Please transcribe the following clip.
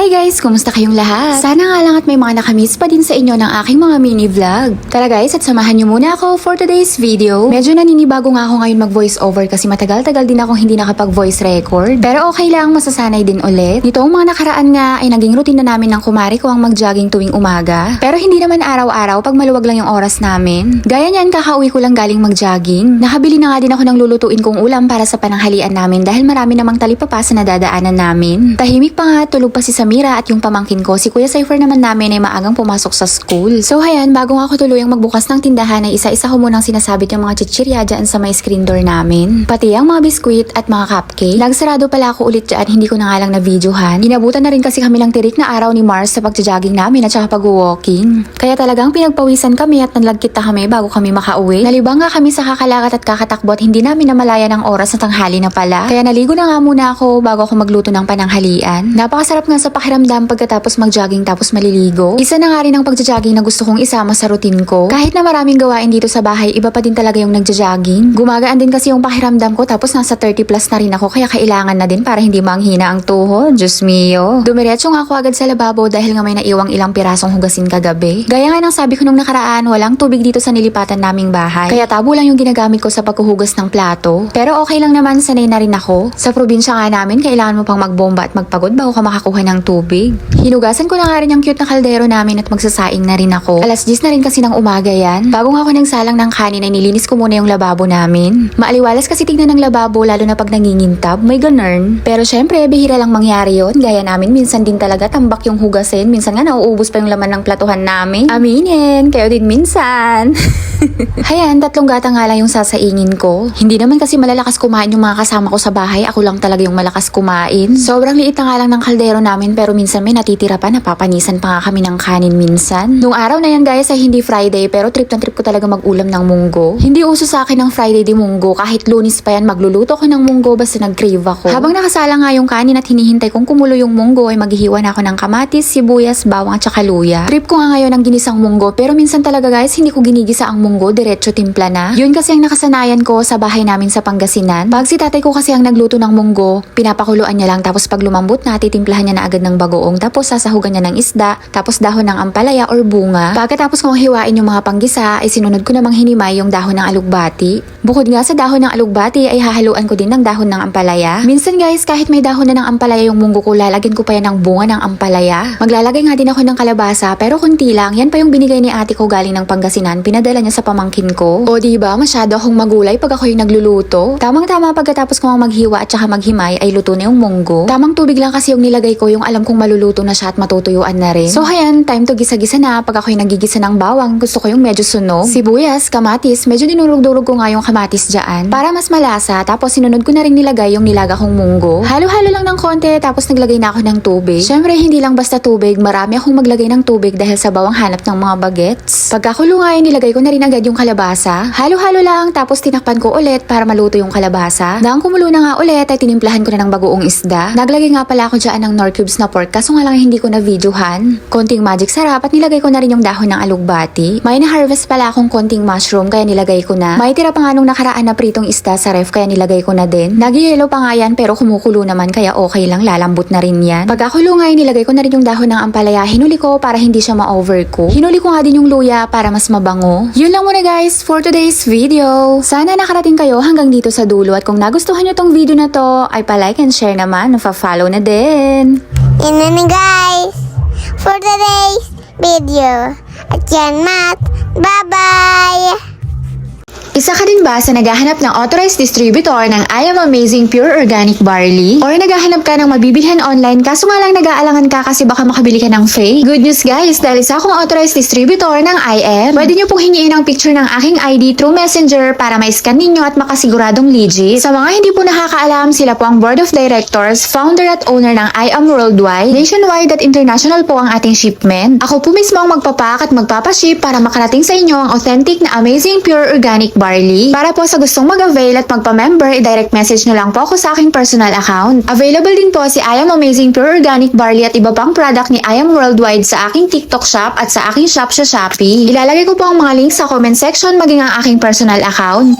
Hi guys! Kumusta kayong lahat? Sana nga lang at may mga nakamiss pa din sa inyo ng aking mga mini vlog. Tara guys at samahan nyo muna ako for today's video. Medyo naninibago nga ako ngayon mag voice over kasi matagal-tagal din akong hindi nakapag voice record. Pero okay lang, masasanay din ulit. Nitong mga nakaraan nga ay naging routine na namin ng kumari ko ang mag-jogging tuwing umaga. Pero hindi naman araw-araw pag maluwag lang yung oras namin. Gaya niyan, kakauwi ko lang galing mag-jogging. Nakabili na nga din ako ng lulutuin kong ulam para sa pananghalian namin dahil marami namang talipapa sa nadadaanan namin. Tahimik pa nga, tulog pa si Samira at yung pamangkin ko, si Kuya Cypher naman namin ay maagang pumasok sa school. So ayan, bago nga ako tuluyang magbukas ng tindahan ay isa-isa ko munang sinasabit yung mga chichirya dyan sa may screen door namin. Pati ang mga biskwit at mga cupcake. Nagsarado pala ako ulit dyan, hindi ko na nga lang na-videohan. Inabutan na rin kasi kami ng tirik na araw ni Mars sa pagja-jogging namin at saka pag-walking. Kaya talagang pinagpawisan kami at nanlagkit na kami bago kami makauwi. Nalibang nga kami sa kakalakat at kakatakbo at hindi namin namalaya ng oras na tanghali na pala. Kaya naligo na nga muna ako bago ako magluto ng pananghalian. Napakasarap nga sa pakiramdam pagkatapos mag-jogging tapos maliligo. Isa na nga rin ang pagja-jogging na gusto kong isama sa routine ko. Kahit na maraming gawain dito sa bahay, iba pa din talaga yung nagja-jogging. Gumagaan din kasi yung pakiramdam ko tapos nasa 30 plus na rin ako kaya kailangan na din para hindi manghina ang tuhod. Diyos mio. Dumiretso nga ako agad sa lababo dahil nga may naiwang ilang pirasong hugasin kagabi. Gaya nga ng sabi ko nung nakaraan, walang tubig dito sa nilipatan naming bahay. Kaya tabo lang yung ginagamit ko sa paghuhugas ng plato. Pero okay lang naman, sanay na rin ako. Sa probinsya nga namin, kailangan mo pang magbomba at magpagod bago ka makakuha ng tubig. Hinugasan ko na nga rin yung cute na kaldero namin at magsasaing na rin ako. Alas 10 na rin kasi ng umaga yan. Bago nga ako nagsalang ng kanin ay nilinis ko muna yung lababo namin. Maaliwalas kasi tignan ng lababo lalo na pag nangingintab, may ganern. Pero syempre, bihira lang mangyari yon. Gaya namin, minsan din talaga tambak yung hugasin. Minsan nga nauubos pa yung laman ng platuhan namin. Aminin, kayo din minsan. Hayan, 3 gata nga lang yung sasaingin ko. Hindi naman kasi malalakas kumain yung mga kasama ko sa bahay. Ako lang talaga yung malakas kumain. Sobrang liit na nga lang ng kaldero namin pero minsan may natitira pa, napapanisan pa nga kami ng kanin minsan. Nung araw na yan guys ay hindi Friday pero trip na trip ko talaga mag-ulam ng munggo. Hindi uso sa akin ng Friday di munggo. Kahit Lunes pa yan magluluto ko ng munggo basta nag-crave ako. Habang nakasala nga yung kanin at hinihintay kong kumulo yung munggo ay maghihiwa na ako ng kamatis, sibuyas, bawang at saka luya. Trip ko nga ngayon ang ginisang munggo pero minsan talaga guys hindi ko ginigisa ang munggo, diretso timpla na. Yun kasi ang nakasanayan ko sa bahay namin sa Pangasinan. Pag si tatay ko kasi ang nagluto ng munggo, pinapakuluan niya lang tapos pag lumambot na, titimplahan niya na agad ng bagoong tapos sasahugan niya ng isda, tapos dahon ng ampalaya or bunga. Pagkatapos kong hiwain yung mga panggisa, ay sinunod ko namang hinimay yung dahon ng alugbati. Bukod nga sa dahon ng alugbati, ay hahaluan ko din ng dahon ng ampalaya. Minsan guys, kahit may dahon na ng ampalaya yung munggo ko, lalagyan ko pa yan ng bunga ng ampalaya. Maglalagay nga din ako ng kalabasa, pero kunti lang. Yan pa yung binigay ni ate ko galing ng Pangasinan, pinadala niya sa pamangkin ko. O diba, masyado akong magulay pag ako yung nagluluto. Tamang-tama pagkatapos ko maghiwa at saka maghimay, ay luto na yung munggo. Tamang tubig lang kasi yung nilagay ko, yung alam kong maluluto na siya at matutuyuan na rin. So hayan, time to gisa-gisa na. Pag ako yung nagigisa ng bawang, gusto ko yung medyo sunog. Sibuyas, kamatis, medyo dinurog-durog ko nga yung kamatis dyan para mas malasa. Tapos sinunod ko na rin nilagay yung nilaga kong munggo. Halo-halo lang ng konti tapos naglagay na ako ng tubig. Syempre hindi lang basta tubig, marami akong maglagay ng tubig dahil sa bawang hanap ng mga bagets. Pagkakulo nga yun, nilagay ko na rin agad yung kalabasa. Halo-halo lang tapos tinakpan ko ulit para maluto yung kalabasa. Nang kumulo na nga ulit ay tinimplahan ko na ng bagoong isda. Naglagay nga pala ako dyan ng Knorr cubes na pork kaso nga lang hindi ko na videohan. Konting magic sarap at nilagay ko na rin yung dahon ng alugbati. May na-harvest pala akong konting mushroom kaya nilagay ko na. May tira pa nga nung nakaraan na pritong isda sa ref kaya nilagay ko na din. Nag-yellow pa nga yan pero kumukulo naman kaya okay lang, lalambot na rin yan. Pagkakulo nga nilagay ko na rin yung dahon ng ampalaya. Hinuli ko para hindi siya ma-overcook. Hinuli ko nga din yung luya para mas mabango. Yun lang muna guys for today's video. Sana nakarating kayo hanggang dito sa dulo at kung nagustuhan nyo tong video na to ay pa-like and share naman, pa-follow na din. Yan na guys for today's video. At yan Matt. Bye-bye! Isa ka din ba sa naghahanap ng authorized distributor ng I Am Amazing Pure Organic Barley? Or naghahanap ka ng mabibilhan online kaso nga lang nag-aalangan ka kasi baka makabili ka ng fake? Good news guys, dahil isa akong authorized distributor ng I Am, pwede nyo pong hingiin ang picture ng aking ID through Messenger para ma-scan ninyo at makasiguradong legit. Sa mga hindi po nakakaalam, sila po ang Board of Directors, founder at owner ng I Am Worldwide, nationwide at international po ang ating shipment. Ako po mismo ang magpapack at magpapaship para makarating sa inyo ang authentic na Amazing Pure Organic Barley. Para po sa gustong mag-avail at magpa-member, i-direct message nyo lang po ako sa aking personal account. Available din po si I Am Amazing Pure Organic Barley at iba pang product ni I Am Worldwide sa aking TikTok shop at sa aking shop sa Shopee. Ilalagay ko po ang mga links sa comment section maging ang aking personal account.